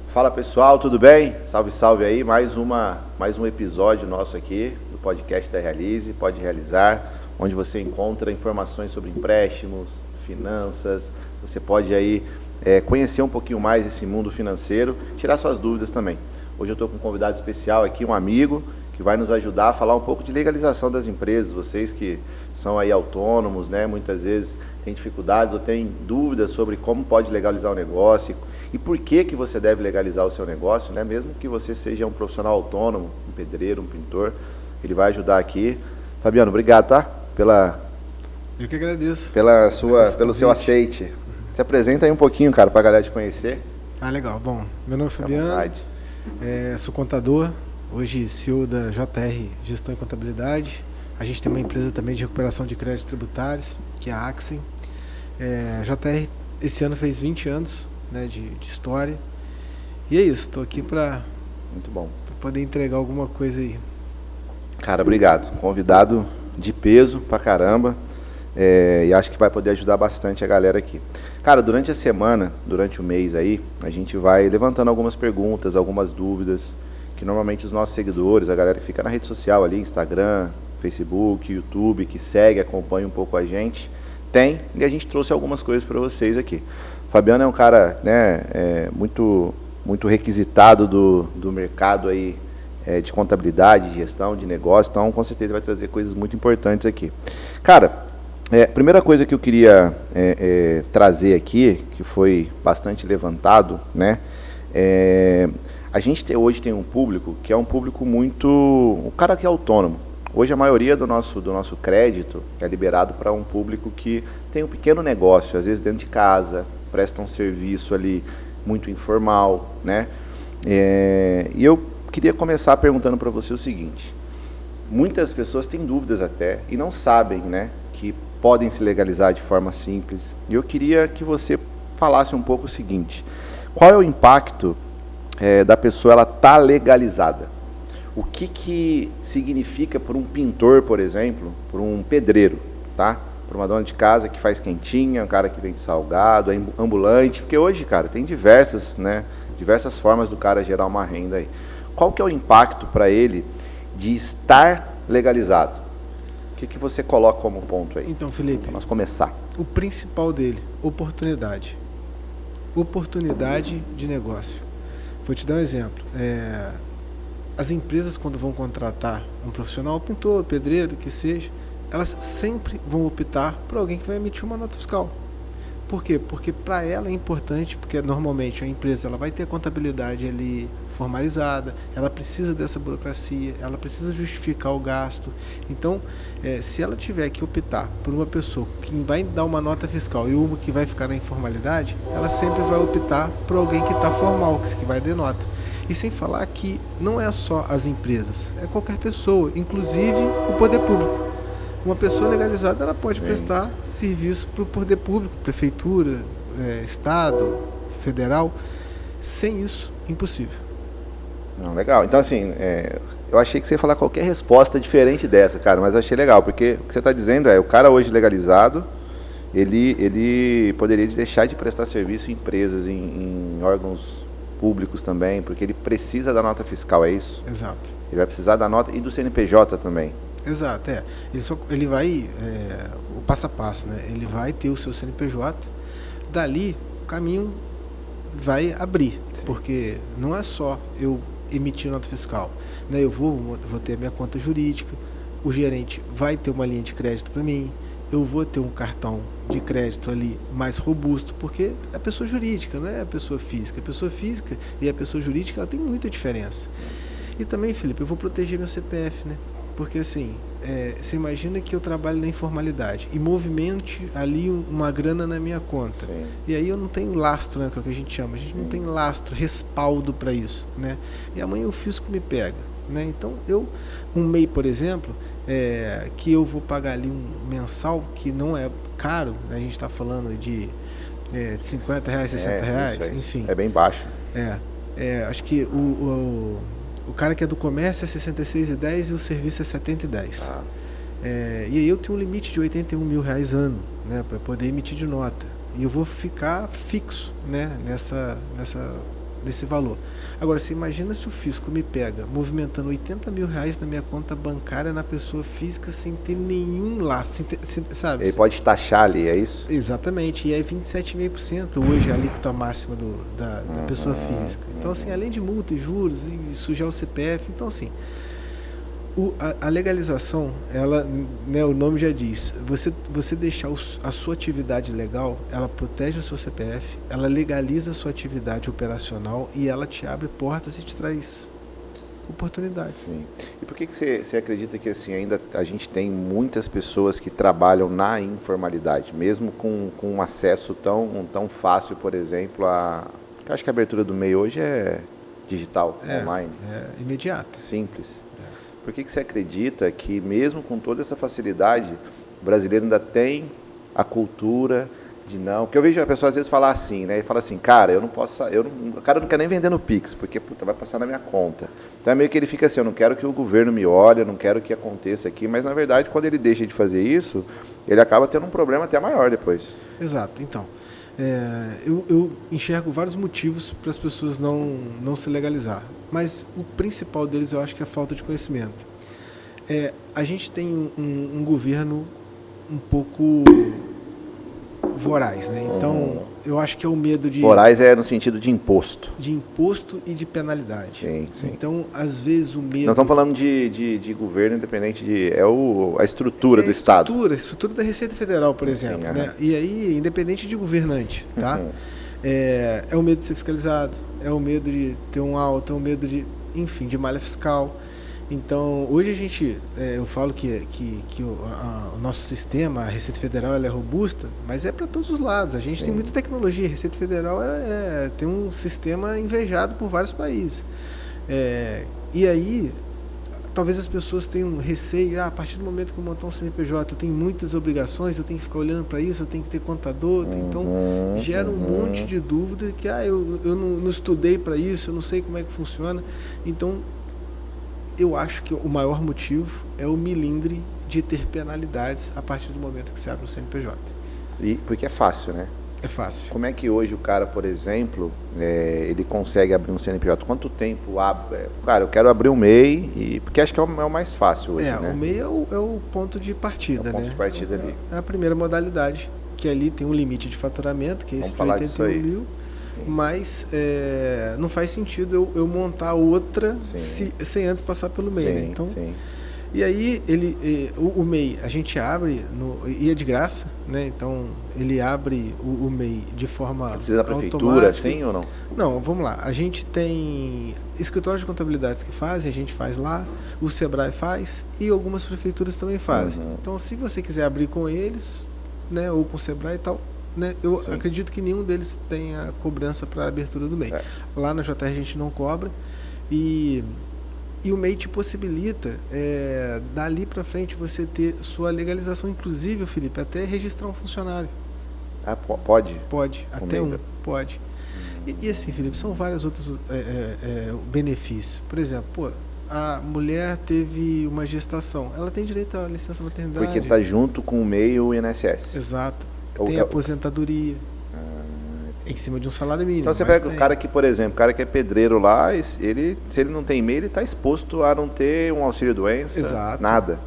Fala pessoal, tudo bem? Salve, salve aí, mais um episódio nosso aqui do podcast da Realize, Pode Realizar, onde você encontra informações sobre empréstimos, finanças, você pode aí conhecer um pouquinho mais esse mundo financeiro, tirar suas dúvidas também. Hoje eu estou com um convidado especial aqui, um amigo, que vai nos ajudar a falar um pouco de legalização das empresas. Vocês que são aí autônomos, né, muitas vezes têm dificuldades ou têm dúvidas sobre como pode legalizar o negócio e por que você deve legalizar o seu negócio, né, mesmo que você seja um profissional autônomo, um pedreiro, um pintor, ele vai ajudar aqui. Fabiano, obrigado, tá? Eu que agradeço. Pelo seu aceite. Se apresenta aí um pouquinho, cara, pra galera te conhecer. Legal. Bom, meu nome é Fabiano, sou contador, hoje CEO da JR Gestão e Contabilidade. A gente tem uma empresa também de recuperação de créditos tributários, que é a Axen. A JR esse ano fez 20 anos, né, de história. E é isso, estou aqui para poder entregar alguma coisa aí. Cara, obrigado. Convidado de peso pra caramba. E acho que vai poder ajudar bastante a galera aqui. Cara, durante a semana, durante o mês aí, a gente vai levantando algumas perguntas, algumas dúvidas, que normalmente os nossos seguidores, a galera que fica na rede social ali, Instagram, Facebook, YouTube, que segue, acompanha um pouco a gente, tem, e a gente trouxe algumas coisas para vocês aqui. O Fabiano é um cara, né, muito requisitado do mercado aí, de contabilidade, de gestão, de negócio, então com certeza vai trazer coisas muito importantes aqui. Cara, primeira coisa que eu queria trazer aqui, que foi bastante levantado, né, a gente hoje tem um público que é um público muito... O cara que é autônomo. Hoje a maioria do nosso crédito é liberado para um público que tem um pequeno negócio, às vezes dentro de casa, presta um serviço ali muito informal, né? E eu queria começar perguntando para você o seguinte. Muitas pessoas têm dúvidas até e não sabem, né, que podem se legalizar de forma simples. E eu queria que você falasse um pouco o seguinte. Qual é o impacto da pessoa ela tá legalizada? O que significa por um pintor, por exemplo, por um pedreiro, tá? Por uma dona de casa que faz quentinha, um cara que vende salgado, é ambulante, porque hoje, cara, tem diversas formas do cara gerar uma renda aí. Qual que é o impacto para ele de estar legalizado? O que você coloca como ponto aí? Então, Felipe, para nós começar. O principal dele, oportunidade. Oportunidade de negócio. Vou te dar um exemplo. As empresas, quando vão contratar um profissional, pintor, pedreiro, que seja, elas sempre vão optar por alguém que vai emitir uma nota fiscal. Por quê? Porque para ela é importante, porque normalmente a empresa ela vai ter a contabilidade ali formalizada, ela precisa dessa burocracia, ela precisa justificar o gasto. Então, se ela tiver que optar por uma pessoa que vai dar uma nota fiscal e uma que vai ficar na informalidade, ela sempre vai optar por alguém que está formal, que vai dar nota. E sem falar que não é só as empresas, é qualquer pessoa, inclusive o poder público. Uma pessoa legalizada ela pode prestar serviço para o poder público, prefeitura, estado, federal. Sem isso, impossível. Não, legal. Então assim, eu achei que você ia falar qualquer resposta diferente dessa, cara, mas achei legal, porque o que você está dizendo o cara hoje legalizado, ele poderia deixar de prestar serviço em empresas, em órgãos públicos também, porque ele precisa da nota fiscal, é isso? Exato. Ele vai precisar da nota e do CNPJ também. Exato, ele vai, o passo a passo, né? Ele vai ter o seu CNPJ, dali o caminho vai abrir. Sim. Porque não é só eu emitir nota fiscal, né? Eu vou ter a minha conta jurídica, o gerente vai ter uma linha de crédito para mim, eu vou ter um cartão de crédito ali mais robusto, porque é a pessoa jurídica, não é a pessoa física. A pessoa física e a pessoa jurídica ela tem muita diferença. E também, Felipe, eu vou proteger meu CPF, né? Porque assim, você imagina que eu trabalho na informalidade e movimente ali uma grana na minha conta. Sim. E aí eu não tenho lastro, né, que é o que a gente chama. A gente não tem lastro, respaldo para isso, né? E amanhã o fisco me pega, né? Então um MEI, por exemplo, que eu vou pagar ali um mensal que não é caro, né? A gente está falando de de 50 reais, 60 reais, isso. Enfim. É bem baixo. Acho que o cara que é do comércio é 66,10 e o serviço é 70,10. E aí eu tenho um limite de 81 mil reais ano, né, para poder emitir de nota. E eu vou ficar fixo, né, nesse valor. Agora, você imagina se o fisco me pega movimentando 80 mil reais na minha conta bancária na pessoa física sem ter nenhum laço, sabe? Ele pode taxar ali, é isso? Exatamente, e é 27,5% hoje a alíquota máxima da pessoa física. Então, assim, além de multa e juros e sujar o CPF, então, assim, a legalização, ela, né, o nome já diz, você deixar a sua atividade legal, ela protege o seu CPF, ela legaliza a sua atividade operacional e ela te abre portas e te traz oportunidades. Sim. E por que você acredita que assim, ainda a gente tem muitas pessoas que trabalham na informalidade, mesmo com um acesso tão fácil, por exemplo, eu acho que a abertura do MEI hoje é digital, online. É imediato. Simples. Por que você acredita que, mesmo com toda essa facilidade, o brasileiro ainda tem a cultura de não... Porque eu vejo a pessoa às vezes falar assim, né? E fala assim, cara, eu não posso... o cara não quer nem vender no Pix, porque puta, vai passar na minha conta. Então é meio que ele fica assim, eu não quero que o governo me olhe, eu não quero que aconteça aqui. Mas, na verdade, quando ele deixa de fazer isso, ele acaba tendo um problema até maior depois. Exato. Então, eu enxergo vários motivos para as pessoas não se legalizar. Mas o principal deles eu acho que é a falta de conhecimento. A gente tem um governo um pouco voraz, né? Então, eu acho que é o medo de... Voraz é no sentido de imposto. De imposto e de penalidade. Sim. Então, às vezes, o medo... Não estamos falando de governo independente de... a estrutura do Estado. A estrutura da Receita Federal, por exemplo. Sim, né? E aí, independente de governante, tá? É o medo de ser fiscalizado, é o medo de ter um alto, é o medo de, enfim, de malha fiscal. Então, hoje a gente, eu falo que o nosso sistema, a Receita Federal, ela é robusta, mas é para todos os lados. A gente tem muita tecnologia. A Receita Federal tem um sistema invejado por vários países. E aí, talvez as pessoas tenham receio, a partir do momento que eu montar um CNPJ, eu tenho muitas obrigações, eu tenho que ficar olhando para isso, eu tenho que ter contador, então gera um monte de dúvida que eu não estudei para isso, eu não sei como é que funciona. Então, eu acho que o maior motivo é o milindre de ter penalidades a partir do momento que se abre um CNPJ. Porque é fácil, né? É fácil. Como é que hoje o cara, por exemplo, ele consegue abrir um CNPJ? Quanto tempo abre? Cara, eu quero abrir um MEI, porque acho que é o mais fácil hoje, né? O MEI é o ponto de partida, né? É o ponto de partida ali. É a primeira modalidade, que ali tem um limite de faturamento, que é esse de 81 mil. Mas não faz sentido eu montar outra sem antes passar pelo MEI, né? Então, e aí o MEI a gente abre e é de graça, né? Então ele abre o MEI de forma precisa da prefeitura, assim ou não? Não, vamos lá. A gente tem escritórios de contabilidades que fazem, a gente faz lá, o Sebrae faz e algumas prefeituras também fazem. Então, se você quiser abrir com eles, né, ou com o Sebrae e tal, né, eu acredito que nenhum deles tenha cobrança para a abertura do MEI. Lá na JR a gente não cobra e o MEI te possibilita dali para frente você ter sua legalização, inclusive, Felipe, até registrar um funcionário. Pode? Pode, até pode. E assim, Felipe, são vários outros benefícios. Por exemplo, a mulher teve uma gestação, ela tem direito à licença maternidade. Porque está junto com o MEI e o INSS. Exato. Tem aposentadoria em cima de um salário mínimo. Então você pega o cara que, por exemplo, o cara que é pedreiro lá, se ele não tem MEI, ele está exposto a não ter um auxílio-doença. Exato. Nada.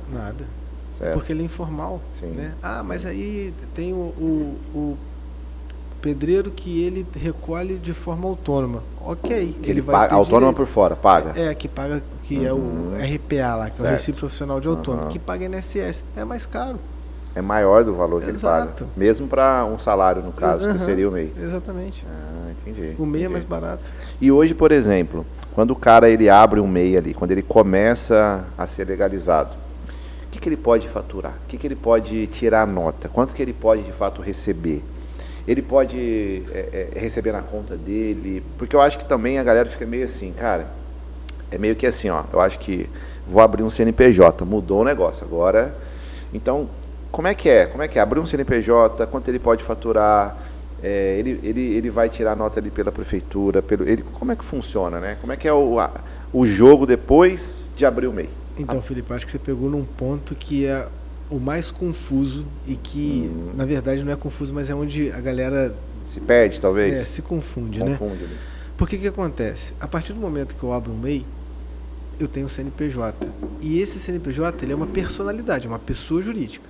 Certo. Porque ele é informal. Né? Mas aí tem o pedreiro que ele recolhe de forma autônoma. Ok. Ele vai paga, autônoma direito. Por fora, paga. Que paga, que é o RPA lá, que é o Recife Profissional de Autônomo, que paga INSS. É mais caro. É maior do valor que ele paga. Mesmo para um salário, no caso, que seria o MEI. Exatamente. Entendi. O MEI é mais barato. E hoje, por exemplo, quando o cara ele abre um MEI ali, quando ele começa a ser legalizado, o que ele pode faturar? O que ele pode tirar a nota? Quanto que ele pode, de fato, receber? Ele pode receber na conta dele? Porque eu acho que também a galera fica meio assim, cara, é meio que assim, eu acho que vou abrir um CNPJ, mudou o negócio, agora... Então... Como é que é? Abrir um CNPJ, quanto ele pode faturar, ele vai tirar a nota ali pela prefeitura, como é que funciona, né? Como é que é o jogo depois de abrir o MEI? Então, Felipe, acho que você pegou num ponto que é o mais confuso e que, na verdade, não é confuso, mas é onde a galera... Se perde, talvez? Se confunde, né? Ali. Porque que acontece? A partir do momento que eu abro um MEI, eu tenho um CNPJ. E esse CNPJ, ele é uma personalidade, uma pessoa jurídica.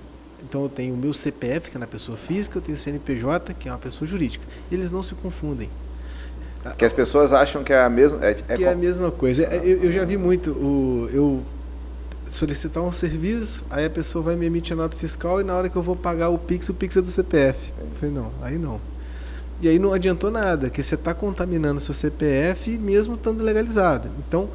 Então eu tenho o meu CPF, que é na pessoa física, eu tenho o CNPJ, que é uma pessoa jurídica. Eles não se confundem. Que as pessoas acham que é a mesma... É a mesma coisa. Eu já vi muito eu solicitar um serviço, aí a pessoa vai me emitir a nota fiscal e na hora que eu vou pagar o Pix é do CPF. Eu falei, não, aí não. E aí não adiantou nada, que você está contaminando seu CPF mesmo estando legalizado. Então,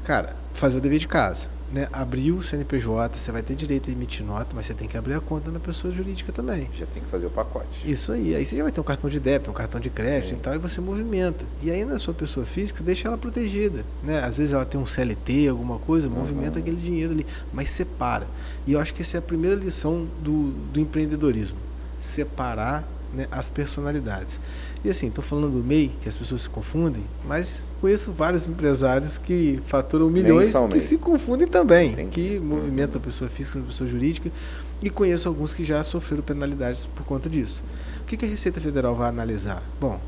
cara, fazer o dever de casa. Né? Abrir o CNPJ, você vai ter direito a emitir nota, mas você tem que abrir a conta na pessoa jurídica também. Já tem que fazer o pacote. Isso aí você já vai ter um cartão de débito, um cartão de crédito e tal, e você movimenta. E aí na sua pessoa física, deixa ela protegida. Né? Às vezes ela tem um CLT, alguma coisa, movimenta aquele dinheiro ali, mas separa. E eu acho que essa é a primeira lição do empreendedorismo. Separar, né, as personalidades. E assim, estou falando do MEI, que as pessoas se confundem, mas conheço vários empresários que faturam milhões que se confundem também, que movimentam a pessoa física, a pessoa jurídica, e conheço alguns que já sofreram penalidades por conta disso. O que a Receita Federal vai analisar? Bom,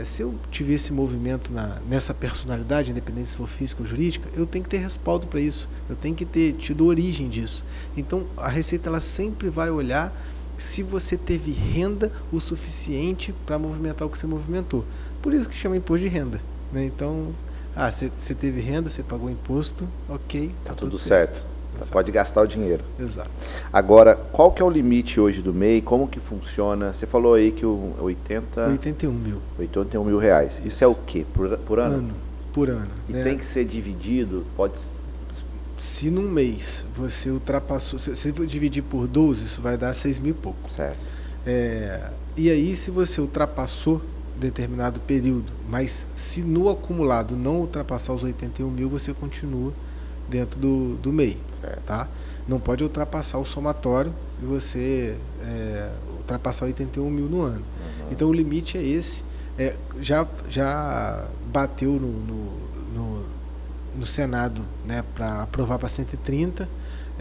se eu tiver esse movimento nessa personalidade, independente se for física ou jurídica, eu tenho que ter respaldo para isso, eu tenho que ter tido origem disso. Então, a Receita ela sempre vai olhar se você teve renda o suficiente para movimentar o que você movimentou. Por isso que chama imposto de renda. Né? Então, você teve renda, você pagou imposto, ok. Tá tudo certo. Pode gastar o dinheiro. Exato. Agora, qual que é o limite hoje do MEI? Como que funciona? Você falou aí que o 81 mil. 81 mil reais. Isso é o quê? Por ano? Por ano. E tem que ser dividido? Se num mês você ultrapassou, se você dividir por 12, isso vai dar 6 mil e pouco. Certo. E aí, se você ultrapassou determinado período, mas se no acumulado não ultrapassar os 81 mil, você continua dentro do MEI. Certo. Tá? Não pode ultrapassar o somatório e você ultrapassar 81 mil no ano. Então, o limite é esse. Já bateu no Senado, né, para aprovar para 130.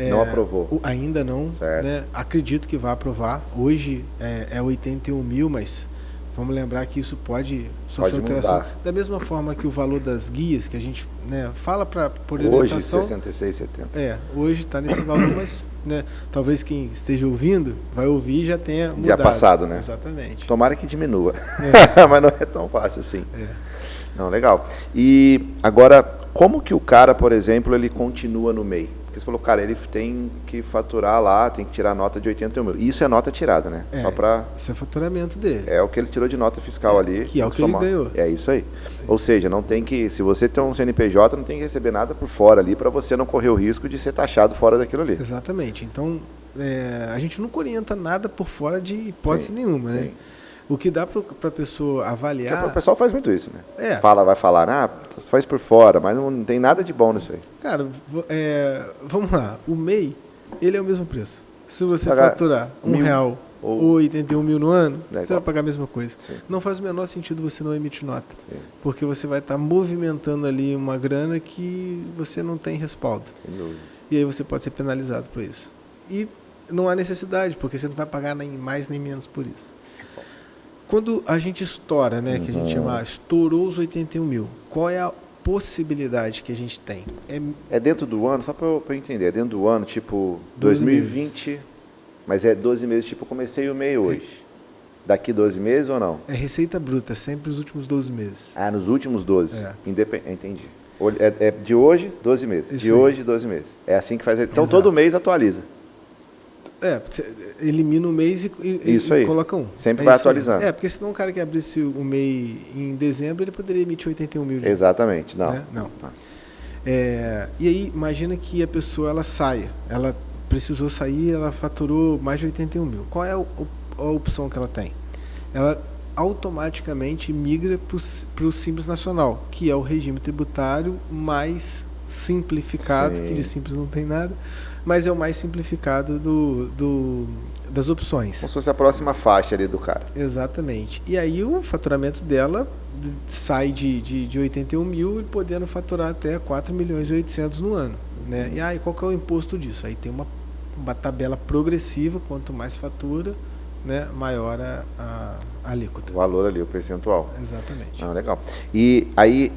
Não aprovou. Ainda não. Né, acredito que vai aprovar. Hoje é 81 mil, mas vamos lembrar que isso pode sofrer alteração. Da mesma forma que o valor das guias, que a gente, né, fala por orientação. Hoje 66,70. Hoje está nesse valor, mas, né, talvez quem esteja ouvindo vai ouvir e já tenha mudado. Já passado, né? Exatamente. Tomara que diminua. Mas não é tão fácil assim. Não, legal. E agora, como que o cara, por exemplo, ele continua no MEI? Porque você falou, cara, ele tem que faturar lá, tem que tirar nota de 81 mil. Isso é nota tirada, né? Isso é faturamento dele. É o que ele tirou de nota fiscal ali. Que é o que ele ganhou. É isso aí. Ou seja, não tem que, se você tem um CNPJ, não tem que receber nada por fora ali para você não correr o risco de ser taxado fora daquilo ali. Exatamente. Então, a gente nunca orienta nada por fora de hipótese nenhuma, né? Sim. O que dá para a pessoa avaliar... Porque o pessoal faz muito isso, né? Vai falar, faz por fora, mas não tem nada de bom nisso aí. Cara, vamos lá. O MEI, ele é o mesmo preço. Se você faturar R$1 ou 81 mil no ano, você vai pagar a mesma coisa. Sim. Não faz o menor sentido você não emitir nota. Sim. Porque você vai estar movimentando ali uma grana que você não tem respaldo. Sem dúvida. E aí você pode ser penalizado por isso. E não há necessidade, porque você não vai pagar nem mais nem menos por isso. Quando a gente estoura, né, que a gente chama, estourou os 81 mil, qual é a possibilidade que a gente tem? É dentro do ano, só para eu entender, é dentro do ano, tipo 2020, meses. Mas é 12 meses, tipo, comecei o MEI hoje. Daqui 12 meses ou não? É receita bruta, sempre os últimos 12 meses. Nos últimos 12. Entendi. É de hoje, 12 meses. Isso de hoje, 12 meses. É assim que faz. Então, todo mês atualiza. Elimina o mês e coloca um. Sempre vai atualizando. Porque senão o cara que abrisse o MEI em dezembro, ele poderia emitir 81 mil. Exatamente, não. Né? Não. E aí, imagina que a pessoa ela saia. Ela precisou sair, ela faturou mais de 81 mil. Qual é a opção que ela tem? Ela automaticamente migra para o Simples Nacional, que é o regime tributário mais simplificado, que de simples não tem nada, mas é o mais simplificado das opções. Como se fosse a próxima faixa ali do cara. Exatamente. E aí o faturamento dela sai de 81 mil e podendo faturar até 4 milhões e 800 no ano. Né? E aí qual que é o imposto disso? Aí tem uma tabela progressiva, quanto mais fatura, né, maior a alíquota. O valor ali, o percentual. Exatamente. Legal. E aí,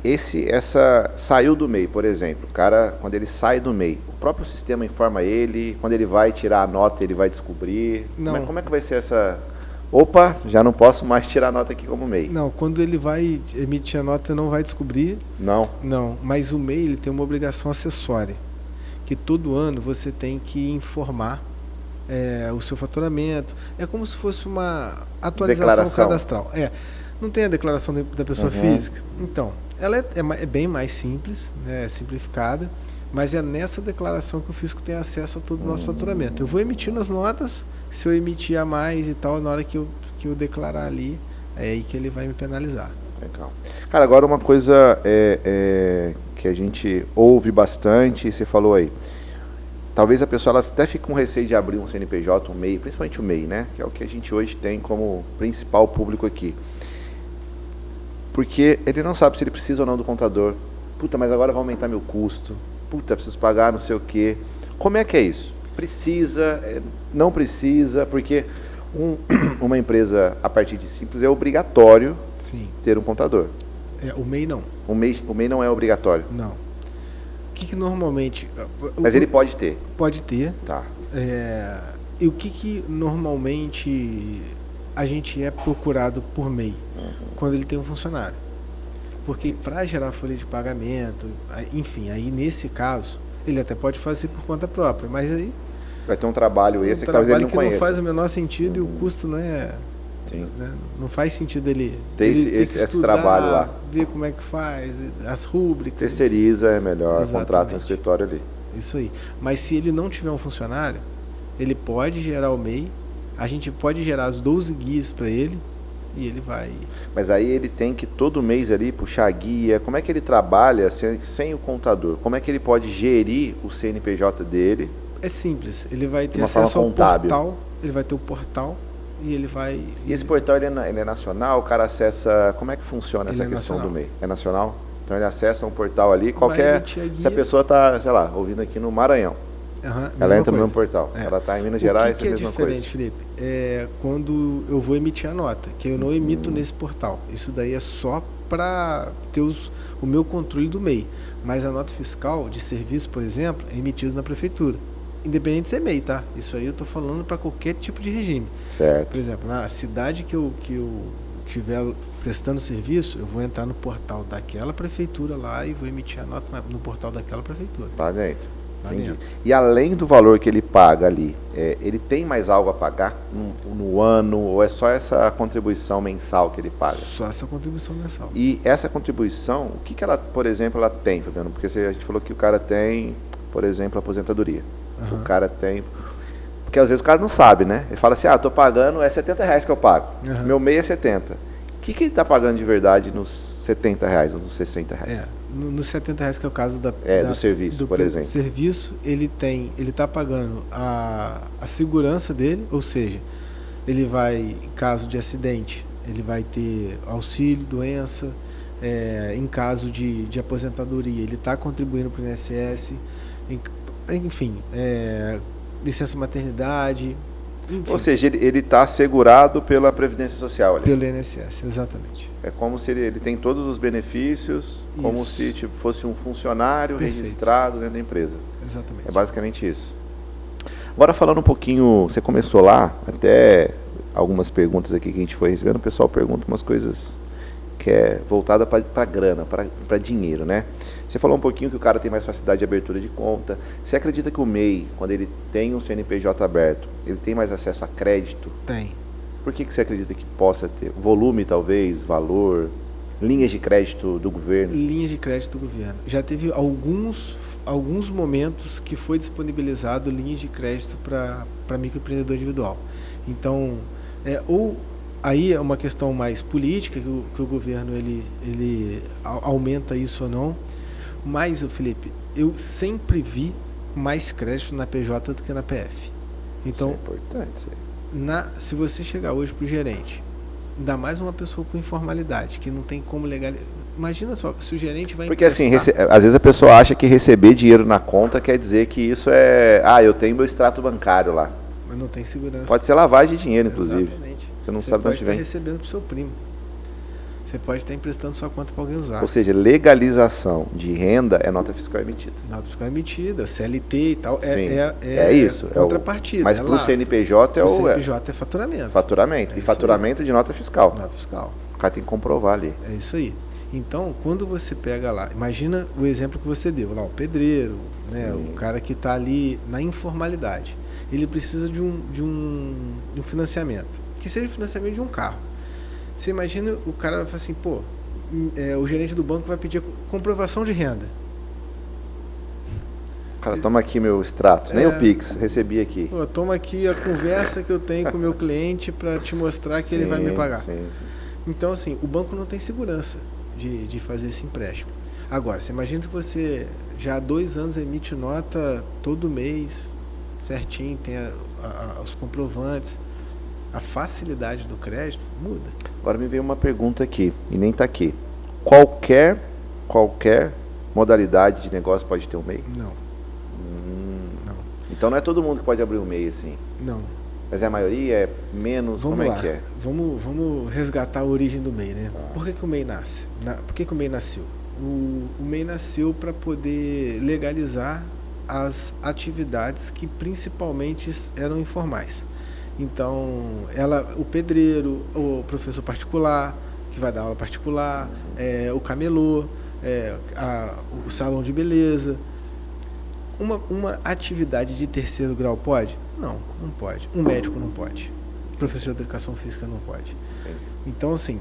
essa saiu do MEI, por exemplo, o cara, quando ele sai do MEI, o próprio sistema informa ele, quando ele vai tirar a nota, ele vai descobrir. Não. Como é que vai ser essa... Opa, já não posso mais tirar a nota aqui como MEI. Não, quando ele vai emitir a nota, não vai descobrir. Não? Não, mas o MEI ele tem uma obrigação acessória, que todo ano você tem que informar o seu faturamento. É como se fosse uma atualização cadastral. Não tem a declaração da pessoa física. Então, ela é bem mais simples, né, simplificada, mas é nessa declaração que o fisco tem acesso a todo o nosso faturamento. Eu vou emitir as notas, se eu emitir a mais e tal, na hora que eu declarar ali, é aí que ele vai me penalizar. Legal. Cara, agora uma coisa que a gente ouve bastante, você falou aí, talvez a pessoa ela até fique com receio de abrir um CNPJ, um MEI, principalmente o MEI, né? Que é o que a gente hoje tem como principal público aqui. Porque ele não sabe se ele precisa ou não do contador. Puta, mas agora vai aumentar meu custo. Puta, preciso pagar não sei o quê. Como é que é isso? Precisa, não precisa, porque uma empresa a partir de simples é obrigatório ter um contador. O MEI não. O MEI não é obrigatório? Não. O que normalmente... Mas ele pode ter? Pode ter. Tá. E o que normalmente a gente é procurado por MEI? Quando ele tem um funcionário. Porque para gerar folha de pagamento, enfim, aí nesse caso, ele até pode fazer por conta própria, mas aí... Vai ter um trabalho extra que talvez ele não conheça. Não faz o menor sentido e o custo não é... Sim. Né, não faz sentido ele ter esse trabalho lá. Ver como é que faz, as rúbricas. Terceiriza é melhor, Exatamente. Contrata um escritório ali. Isso aí. Mas se ele não tiver um funcionário, ele pode gerar o MEI, a gente pode gerar as 12 guias para ele e ele vai... Mas aí ele tem que todo mês ali puxar a guia. Como é que ele trabalha sem o contador? Como é que ele pode gerir o CNPJ dele? É simples, ele vai ter acesso ao portal, ele vai ter o portal e ele vai... E esse portal ele é nacional? O cara acessa... Como é que funciona essa questão do MEI? É nacional? Então ele acessa um portal ali, qualquer... Se a pessoa está, sei lá, ouvindo aqui no Maranhão, ela entra no mesmo portal. Ela está em Minas Gerais, é a mesma coisa. O que é diferente, Felipe? É quando eu vou emitir a nota, que eu não emito nesse portal. Isso daí é só para ter o meu controle do MEI. Mas a nota fiscal de serviço, por exemplo, é emitida na prefeitura. Independente de ser MEI, tá? Isso aí eu estou falando para qualquer tipo de regime. Certo. Por exemplo, na cidade que eu estiver prestando serviço, eu vou entrar no portal daquela prefeitura lá e vou emitir a nota no portal daquela prefeitura. Lá dentro. E além do valor que ele paga ali, ele tem mais algo a pagar no ano ou é só essa contribuição mensal que ele paga? Só essa contribuição mensal. E essa contribuição, o que ela, por exemplo, ela tem, Fabiano? Porque a gente falou que o cara tem, por exemplo, aposentadoria. O cara tem... Porque às vezes o cara não sabe, né? Ele fala assim, estou pagando, é R$70 que eu pago. Meu MEI é 70. O que ele está pagando de verdade nos R$70 ou nos R$60? Nos R$70, que é o caso do serviço, por exemplo. Do serviço, ele está pagando a segurança dele, ou seja, ele vai, em caso de acidente, ele vai ter auxílio, doença, em caso de aposentadoria, ele está contribuindo para o INSS, enfim, licença maternidade. Enfim. Ou seja, ele está assegurado pela Previdência Social ali. Pelo INSS, exatamente. É como se ele tem todos os benefícios, como se fosse um funcionário registrado dentro da empresa. Exatamente. É basicamente isso. Agora falando um pouquinho, você começou lá, até algumas perguntas aqui que a gente foi recebendo, o pessoal pergunta umas coisas que é voltada para grana, para dinheiro, né? Você falou um pouquinho que o cara tem mais facilidade de abertura de conta. Você acredita que o MEI, quando ele tem um CNPJ aberto, ele tem mais acesso a crédito? Tem. Por que você acredita que possa ter? Volume, talvez, valor, linhas de crédito do governo? Linhas de crédito do governo. Já teve alguns momentos que foi disponibilizado linhas de crédito para microempreendedor individual. Então, aí é uma questão mais política, que o governo ele aumenta isso ou não. Mas, Felipe, eu sempre vi mais crédito na PJ do que na PF. Então, isso é importante. Se você chegar hoje para o gerente, ainda mais uma pessoa com informalidade, que não tem como legalizar. Imagina só, se o gerente vai Porque assim, às vezes a pessoa acha que receber dinheiro na conta quer dizer que isso é... eu tenho meu extrato bancário lá. Mas não tem segurança. Pode ser lavagem de dinheiro, inclusive. Exatamente. Você não sabe de onde vem. Você pode estar recebendo para o seu primo. Você pode estar emprestando sua conta para alguém usar. Ou seja, legalização de renda é nota fiscal emitida. Nota fiscal emitida, CLT e tal. É isso. Contrapartida. Mas para o CNPJ o CNPJ é faturamento. Faturamento. E faturamento de nota fiscal. Nota fiscal. O cara tem que comprovar ali. É isso aí. Então, quando você pega lá, imagina o exemplo que você deu, lá o pedreiro, né, o cara que está ali na informalidade. Ele precisa de um financiamento, que seja o financiamento de um carro. Você imagina o cara vai falar assim, o gerente do banco vai pedir comprovação de renda. Cara, toma aqui meu extrato, nem o Pix, recebi aqui. Toma aqui a conversa que eu tenho com o meu cliente para te mostrar que ele vai me pagar. Sim. Então, assim, o banco não tem segurança de fazer esse empréstimo. Agora, você imagina que você já há 2 anos emite nota todo mês, certinho, tem os comprovantes. A facilidade do crédito muda. Agora me veio uma pergunta aqui, e nem está aqui. Qualquer modalidade de negócio pode ter um MEI? Não. Não. Então não é todo mundo que pode abrir um MEI assim? Não. Mas é a maioria? É menos? Como é que é? Vamos resgatar a origem do MEI, né? Por que o MEI nasce? Por que o MEI nasceu? O MEI nasceu para poder legalizar as atividades que principalmente eram informais. Então, o pedreiro, o professor particular, que vai dar aula particular, o camelô, o salão de beleza. Uma atividade de terceiro grau pode? Não pode. Um médico não pode. O professor de educação física não pode. Então, assim,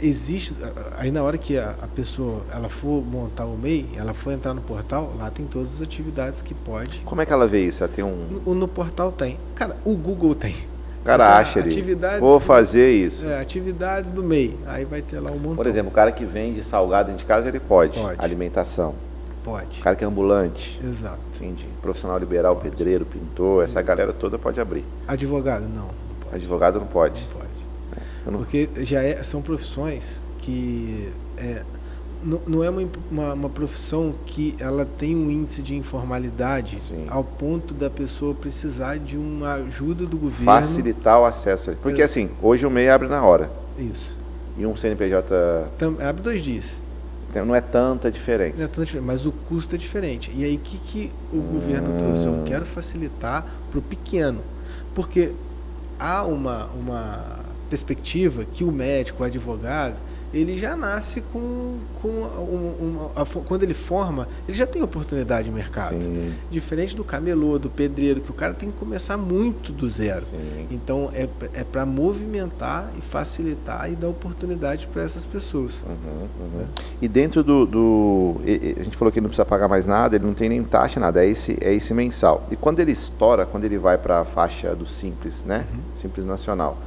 existe... Aí, na hora que a pessoa ela for montar o MEI, ela for entrar no portal, lá tem todas as atividades que pode. Como é que ela vê isso? Ela tem No portal tem. Cara, o Google tem. O cara acha ali, vou fazer isso. Atividades do MEI. Aí vai ter lá um montão. Por exemplo, o cara que vende salgado dentro de casa, ele pode. Alimentação. Pode. O cara que é ambulante. Exato. Entendi. Profissional liberal, pedreiro, pintor, essa galera toda pode abrir. Advogado, não pode. Advogado não pode. Não pode. Porque são profissões que não é uma profissão que ela tem um índice de informalidade ao ponto da pessoa precisar de uma ajuda do governo. Facilitar o acesso. Porque assim, hoje o MEI abre na hora. Isso. E um CNPJ... abre 2 dias. Então, não é tanta diferença. Não é tanta diferença, mas o custo é diferente. E aí, o que o governo trouxe? Eu quero facilitar para o pequeno. Porque há uma perspectiva que o médico, o advogado, ele já nasce quando ele forma, ele já tem oportunidade de mercado. Sim. Diferente do camelô, do pedreiro, que o cara tem que começar muito do zero. Sim. Então, é para movimentar e facilitar e dar oportunidade para essas pessoas. E dentro a gente falou que ele não precisa pagar mais nada, ele não tem nem taxa, nada, é esse mensal. E quando ele estoura, quando ele vai para a faixa do Simples, né? Simples Nacional,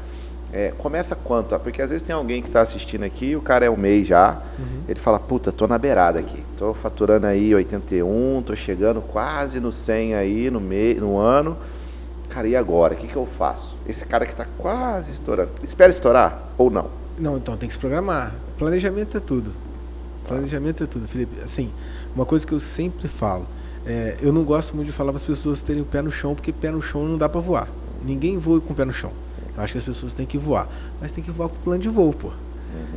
começa quanto? Porque às vezes tem alguém que está assistindo aqui, o cara é o MEI já, ele fala, puta, tô na beirada aqui, tô faturando aí 81, tô chegando quase no 100 aí no ano, cara, e agora? O que eu faço? Esse cara que está quase estourando, espera estourar ou não? Não, então tem que se programar. Planejamento é tudo. Planejamento é tudo, Felipe. Assim, uma coisa que eu sempre falo, eu não gosto muito de falar para as pessoas terem o pé no chão, porque pé no chão não dá para voar. Ninguém voa com o pé no chão. Eu acho que as pessoas têm que voar, mas tem que voar com o plano de voo, pô.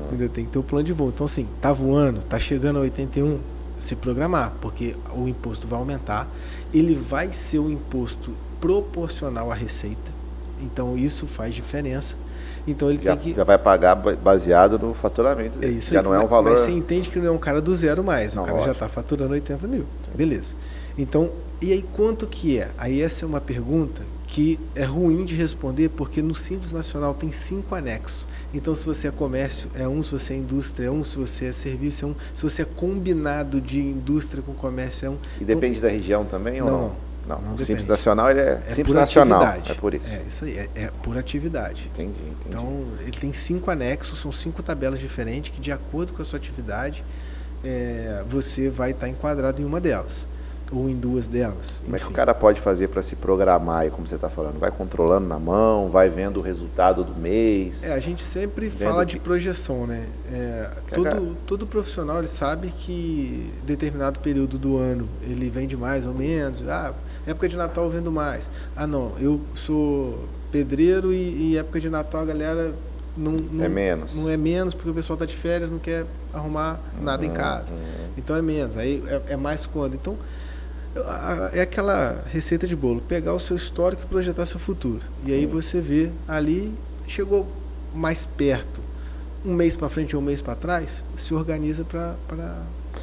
Entendeu? Tem que ter o plano de voo. Então, assim, tá voando, tá chegando a 81, se programar, porque o imposto vai aumentar, ele vai ser um imposto proporcional à receita, então isso faz diferença. Então ele já vai pagar baseado no faturamento dele. Isso já aí, não é um valor... Mas você entende que não é um cara do zero mais, não, o cara já está faturando 80 mil. Sim. Beleza. Então, e aí quanto que é? Aí essa é uma pergunta que é ruim de responder, porque no Simples Nacional tem 5 anexos. Então, se você é comércio, é um; se você é indústria, é um; se você é serviço, é um; se você é combinado de indústria com comércio, é um. E depende da região também ou não? Não, o Simples Nacional ele é Simples por Nacional, atividade. É por isso. É isso aí, é por atividade. Entendi. Então, ele tem 5 anexos, são 5 tabelas diferentes que, de acordo com a sua atividade, você vai estar enquadrado em uma delas. Ou em duas delas. Como é que o cara pode fazer para se programar aí, como você está falando? Vai controlando na mão, vai vendo o resultado do mês? A gente sempre fala de projeção, né? Todo profissional ele sabe que determinado período do ano ele vende mais ou menos. Época de Natal eu vendo mais. Não, eu sou pedreiro e época de Natal a galera não é menos. Não é menos porque o pessoal está de férias, não quer arrumar nada em casa. Então é menos. Aí é mais quando. Então é aquela receita de bolo, pegar o seu histórico e projetar seu futuro. E aí você vê ali, chegou mais perto, um mês para frente ou um mês para trás, se organiza para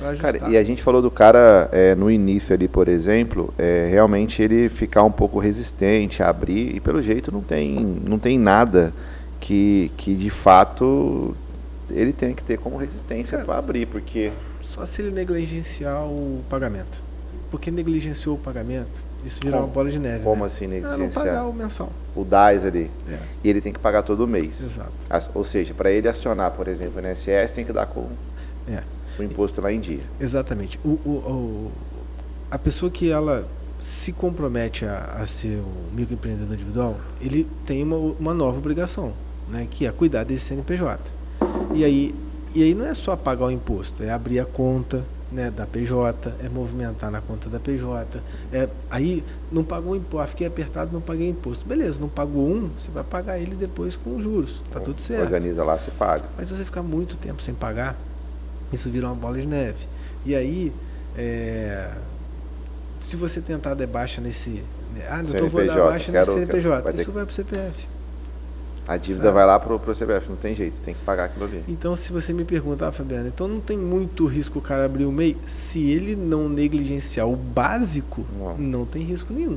ajustar. Cara, e a gente falou do cara no início ali, por exemplo, realmente ele ficar um pouco resistente a abrir, e pelo jeito não tem nada que de fato ele tem que ter como resistência para abrir, porque... Só se ele negligenciar o pagamento. Porque negligenciou o pagamento, isso vira uma bola de neve. Como né? assim negligenciar? Não pagar o mensal. O DAS ali. E ele tem que pagar todo mês. Exato. Ou seja, para ele acionar, por exemplo, o INSS, tem que dar com o imposto lá em dia. Exatamente. A pessoa que ela se compromete a ser um microempreendedor individual, ele tem uma nova obrigação, né, que é cuidar desse CNPJ. E aí não é só pagar o imposto, é abrir a conta, né, da PJ, é movimentar na conta da PJ, aí não pagou imposto, fiquei apertado, não paguei imposto. Beleza, não pagou você vai pagar ele depois com juros, tá tudo certo. Organiza lá, você paga. Mas se você ficar muito tempo sem pagar, isso vira uma bola de neve. E aí, se você tentar dar baixa nesse... eu vou dar baixa nesse CNPJ, isso vai pro CPF. A dívida vai lá pro CPF, não tem jeito, tem que pagar aquilo ali. Então, se você me perguntar, Fabiano, então não tem muito risco o cara abrir o MEI? Se ele não negligenciar o básico, não tem risco nenhum.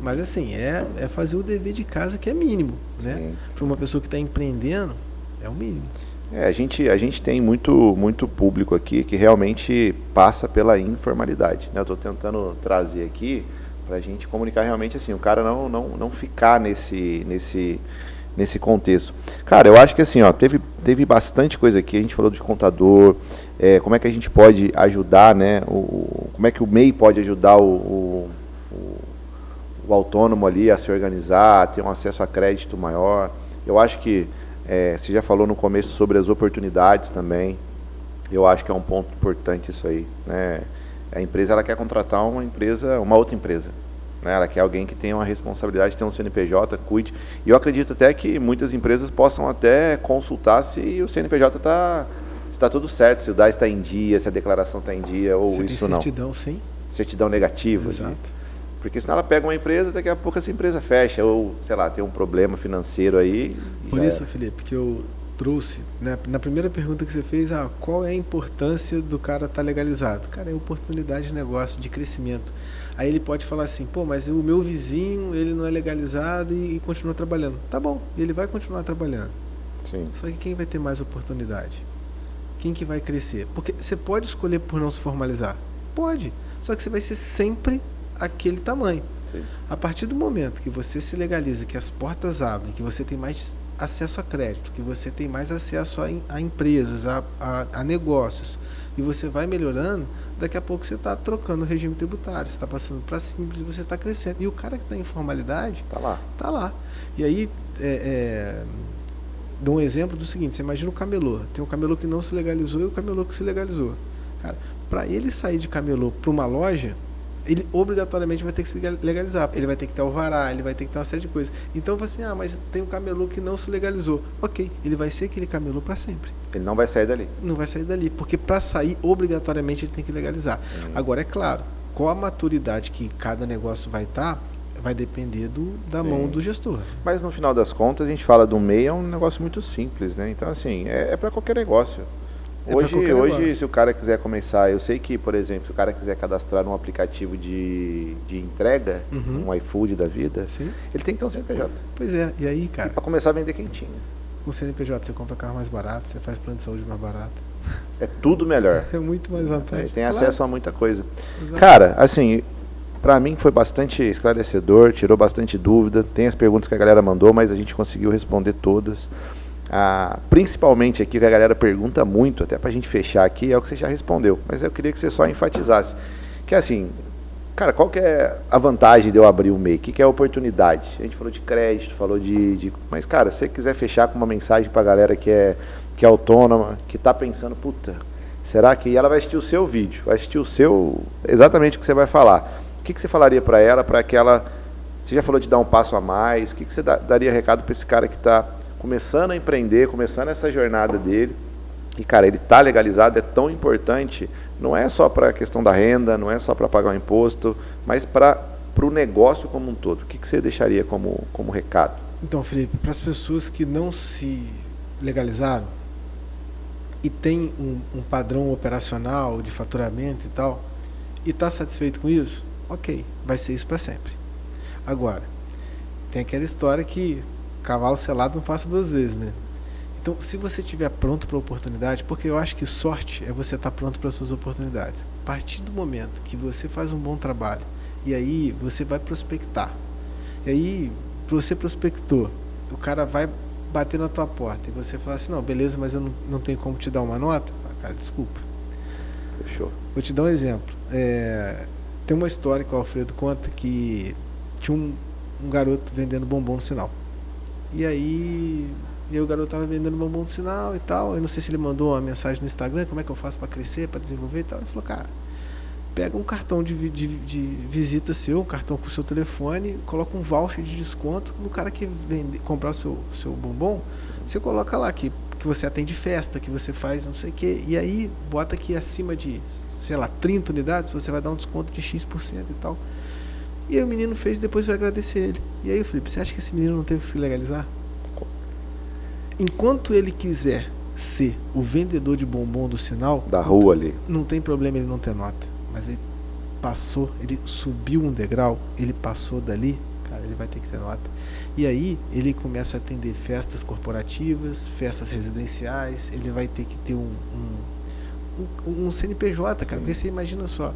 Mas assim, é fazer o dever de casa que é mínimo, né? Para uma pessoa que está empreendendo, é o mínimo. A gente tem muito público aqui que realmente passa pela informalidade, né? Eu estou tentando trazer aqui para a gente comunicar realmente assim, o cara não ficar nesse contexto. Cara, eu acho que assim, teve bastante coisa aqui, a gente falou de contador, como é que a gente pode ajudar, né, como é que o MEI pode ajudar o autônomo ali a se organizar, a ter um acesso a crédito maior. Eu acho que você já falou no começo sobre as oportunidades também, eu acho que é um ponto importante isso aí, né? A empresa ela quer contratar uma outra empresa. Ela quer alguém que tenha uma responsabilidade de ter um CNPJ, cuide. E eu acredito até que muitas empresas possam até consultar se o CNPJ está tudo certo, se o DAS está em dia, se a declaração está em dia, ou se isso tem não. Certidão, sim. Certidão negativa. Exato. Porque senão ela pega uma empresa, daqui a pouco essa empresa fecha, ou, sei lá, tem um problema financeiro aí. Por isso, Felipe, que eu trouxe, né, na primeira pergunta que você fez, qual é a importância do cara estar legalizado? Cara, é oportunidade de negócio, de crescimento. Aí ele pode falar assim, mas o meu vizinho, ele não é legalizado e continua trabalhando. Tá bom, ele vai continuar trabalhando. Sim. Só que quem vai ter mais oportunidade? Quem que vai crescer? Porque você pode escolher por não se formalizar. Pode. Só que você vai ser sempre aquele tamanho. Sim. A partir do momento que você se legaliza, que as portas abrem, que você tem mais acesso a crédito, que você tem mais acesso a empresas, a negócios, e você vai melhorando, daqui a pouco você está trocando o regime tributário, você está passando para simples e você está crescendo. E o cara que está em informalidade está lá. E aí, dou um exemplo do seguinte, você imagina o camelô, tem um camelô que não se legalizou e o camelô que se legalizou. Cara, para ele sair de camelô para uma loja, ele obrigatoriamente vai ter que se legalizar. Ele vai ter que ter alvará, ele vai ter que ter uma série de coisas. Então, assim, mas tem um camelô que não se legalizou. Ok, ele vai ser aquele camelô para sempre. Ele não vai sair dali. Não vai sair dali, porque para sair, obrigatoriamente, ele tem que legalizar. Sim. Agora, é claro, qual a maturidade que cada negócio vai estar, vai depender da mão do gestor. Mas, no final das contas, a gente fala do MEI, é um negócio muito simples, né? Então, assim, é para qualquer negócio. Hoje, se o cara quiser começar, eu sei que, por exemplo, se o cara quiser cadastrar num aplicativo de entrega, um iFood da vida, sim, ele tem que ter um CNPJ. Pois é, e aí, cara... Para começar a vender quentinho. Com o CNPJ você compra carro mais barato, você faz plano de saúde mais barato. É tudo melhor. É muito mais vantagem. Tem acesso a muita coisa. Exato. Cara, assim, para mim foi bastante esclarecedor, tirou bastante dúvida. Tem as perguntas que a galera mandou, mas a gente conseguiu responder todas. principalmente aqui, que a galera pergunta muito, até para a gente fechar aqui, é o que você já respondeu, mas eu queria que você só enfatizasse, que é assim, cara, qual que é a vantagem de eu abrir o MEI? O que é a oportunidade? A gente falou de crédito, falou mas, cara, se você quiser fechar com uma mensagem para a galera que é autônoma, que está pensando, puta, será que... E ela vai assistir o seu vídeo, vai assistir exatamente o que você vai falar. O que você falaria para ela, para que ela... Você já falou de dar um passo a mais, o que você daria recado para esse cara que está começando a empreender, começando essa jornada dele, e, cara, ele está legalizado, é tão importante, não é só para a questão da renda, não é só para pagar o imposto, mas para o negócio como um todo. O que você deixaria como recado? Então, Felipe, para as pessoas que não se legalizaram e tem um padrão operacional de faturamento e tal, e está satisfeito com isso, ok, vai ser isso para sempre. Agora, tem aquela história que cavalo selado não passa duas vezes, né? Então, se você estiver pronto para a oportunidade, porque eu acho que sorte é você estar pronto para as suas oportunidades. A partir do momento que você faz um bom trabalho, e aí você vai prospectar, e aí você prospectou, o cara vai bater na tua porta, e você fala assim, não, beleza, mas eu não tenho como te dar uma nota? Cara, desculpa. Fechou. Vou te dar um exemplo. Tem uma história que o Alfredo conta que tinha um garoto vendendo bombom no sinal. E aí o garoto estava vendendo bombom no sinal e tal. Eu não sei se ele mandou uma mensagem no Instagram, como é que eu faço para crescer, para desenvolver e tal. Ele falou, cara, pega um cartão de visita seu, um cartão com o seu telefone, coloca um voucher de desconto no cara que comprar o seu bombom, você coloca lá que você atende festa, que você faz não sei o que, e aí bota que acima de, sei lá, 30 unidades, você vai dar um desconto de X% e tal. E aí o menino fez e depois vai agradecer ele. E aí, Felipe, você acha que esse menino não teve que se legalizar? Enquanto ele quiser ser o vendedor de bombom do sinal... Da rua ali. Não tem problema ele não ter nota. Mas ele passou, ele subiu um degrau, ele passou dali, cara, ele vai ter que ter nota. E aí ele começa a atender festas corporativas, festas residenciais, ele vai ter que ter um CNPJ, cara, porque você imagina só,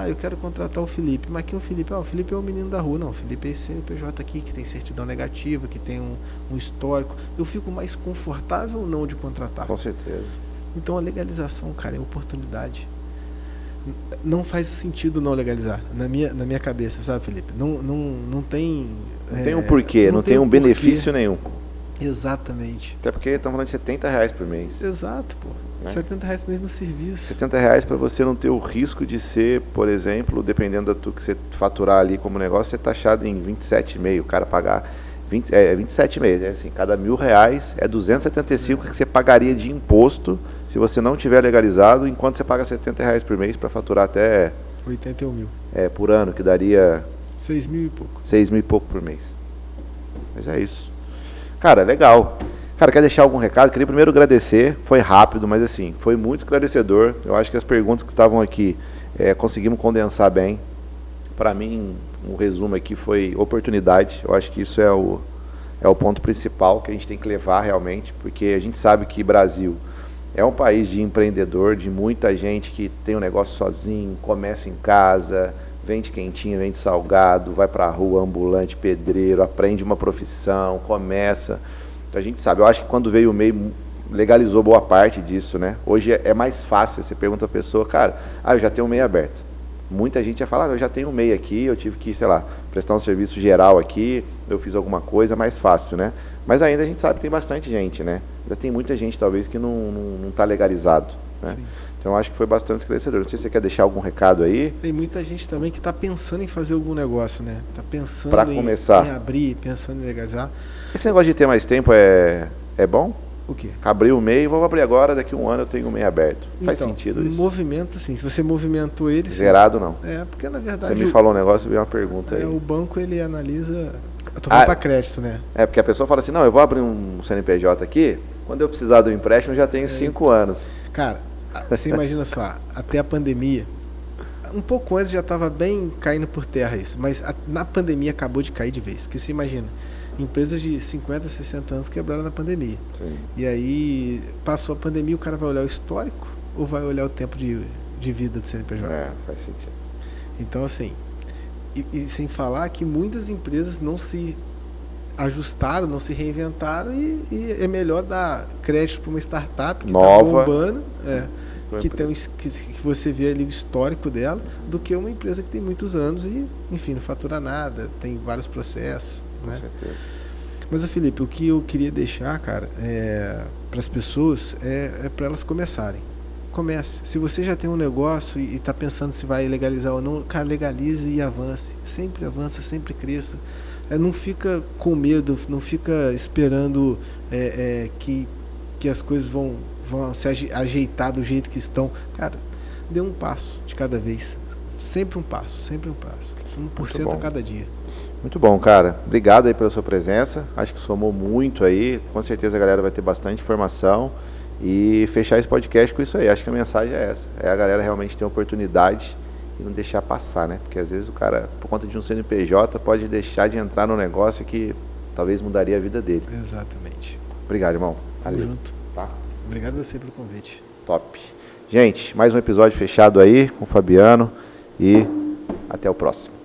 eu quero contratar o Felipe, mas quem é o Felipe? O Felipe é o menino da rua. Não, o Felipe é esse CNPJ aqui, que tem certidão negativa, que tem um histórico. Eu fico mais confortável ou não de contratar? Com certeza. Então a legalização, cara, é oportunidade. Não faz sentido não legalizar, na minha cabeça, sabe, Felipe? Não tem... Não tem um porquê, não tem um benefício nenhum. Exatamente. Até porque estamos falando de R$70 por mês. Exato, pô. Né? R$70 por mês no serviço. R$70 para você não ter o risco de ser, por exemplo, dependendo do que você faturar ali como negócio, você taxado em 27,5, o cara pagar 27,5, assim, cada R$1.000 é 275 que você pagaria de imposto se você não tiver legalizado, enquanto você paga R$70 por mês para faturar até 81 mil. Por ano, que daria 6 mil e pouco. 6 mil e pouco por mês. Mas é isso. Cara, legal. Cara, quer deixar algum recado? Queria primeiro agradecer, foi rápido, mas assim, foi muito esclarecedor. Eu acho que as perguntas que estavam aqui conseguimos condensar bem. Para mim, um resumo aqui foi oportunidade. Eu acho que isso é o ponto principal que a gente tem que levar realmente, porque a gente sabe que Brasil é um país de empreendedor, de muita gente que tem um negócio sozinho, começa em casa, vende quentinha, vende salgado, vai para a rua, ambulante, pedreiro, aprende uma profissão, começa. Então a gente sabe, eu acho que quando veio o MEI, legalizou boa parte disso, né? Hoje é mais fácil, você pergunta a pessoa, cara, eu já tenho um MEI aberto. Muita gente já fala, eu já tenho um MEI aqui, eu tive que, sei lá, prestar um serviço geral aqui, eu fiz alguma coisa, é mais fácil, né? Mas ainda a gente sabe que tem bastante gente, né? Ainda tem muita gente, talvez, que não está legalizado, né? Sim. Então eu acho que foi bastante esclarecedor. Não sei se você quer deixar algum recado aí. Tem muita gente também que está pensando em fazer algum negócio, né? Está pensando em abrir, pensando em legalizar. Esse negócio de ter mais tempo é bom? O quê? Abrir o MEI, vou abrir agora, daqui a um ano eu tenho o MEI aberto. Faz sentido isso? Movimento, sim. Se você movimentou ele... Zerado, sim. Não. Porque na verdade... Você me falou um negócio, eu vi uma pergunta aí. O banco, ele analisa... Eu tô falando para crédito, né? Porque a pessoa fala assim, não, eu vou abrir um CNPJ aqui, quando eu precisar do empréstimo eu já tenho 5 anos. Cara, você imagina só, até a pandemia, um pouco antes já estava bem caindo por terra isso, mas na pandemia acabou de cair de vez, porque você imagina, empresas de 50, 60 anos quebraram na pandemia. Sim. E aí passou a pandemia, o cara vai olhar o histórico ou vai olhar o tempo de vida do CNPJ? Faz sentido. Então assim, e sem falar que muitas empresas não se ajustaram, não se reinventaram e é melhor dar crédito para uma startup que nova, está bombando, que você vê ali o histórico dela, do que uma empresa que tem muitos anos e, enfim, não fatura nada, tem vários processos. Com certeza. Mas, Felipe, o que eu queria deixar, cara, para as pessoas é para elas começarem. Comece. Se você já tem um negócio e está pensando se vai legalizar ou não, cara, legalize e avance. Sempre avança, sempre cresça. Não fica com medo, não fica esperando que as coisas vão se ajeitar do jeito que estão. Cara, dê um passo de cada vez. Sempre um passo, sempre um passo. 1% a cada dia. Muito bom, cara. Obrigado aí pela sua presença. Acho que somou muito aí. Com certeza a galera vai ter bastante informação. E fechar esse podcast com isso aí. Acho que a mensagem é essa. É a galera realmente ter oportunidade e não deixar passar, né? Porque às vezes o cara, por conta de um CNPJ, pode deixar de entrar num negócio que talvez mudaria a vida dele. Exatamente. Obrigado, irmão. Valeu. Tamo junto. Tá? Obrigado a você pelo convite. Top. Gente, mais um episódio fechado aí com o Fabiano e até o próximo.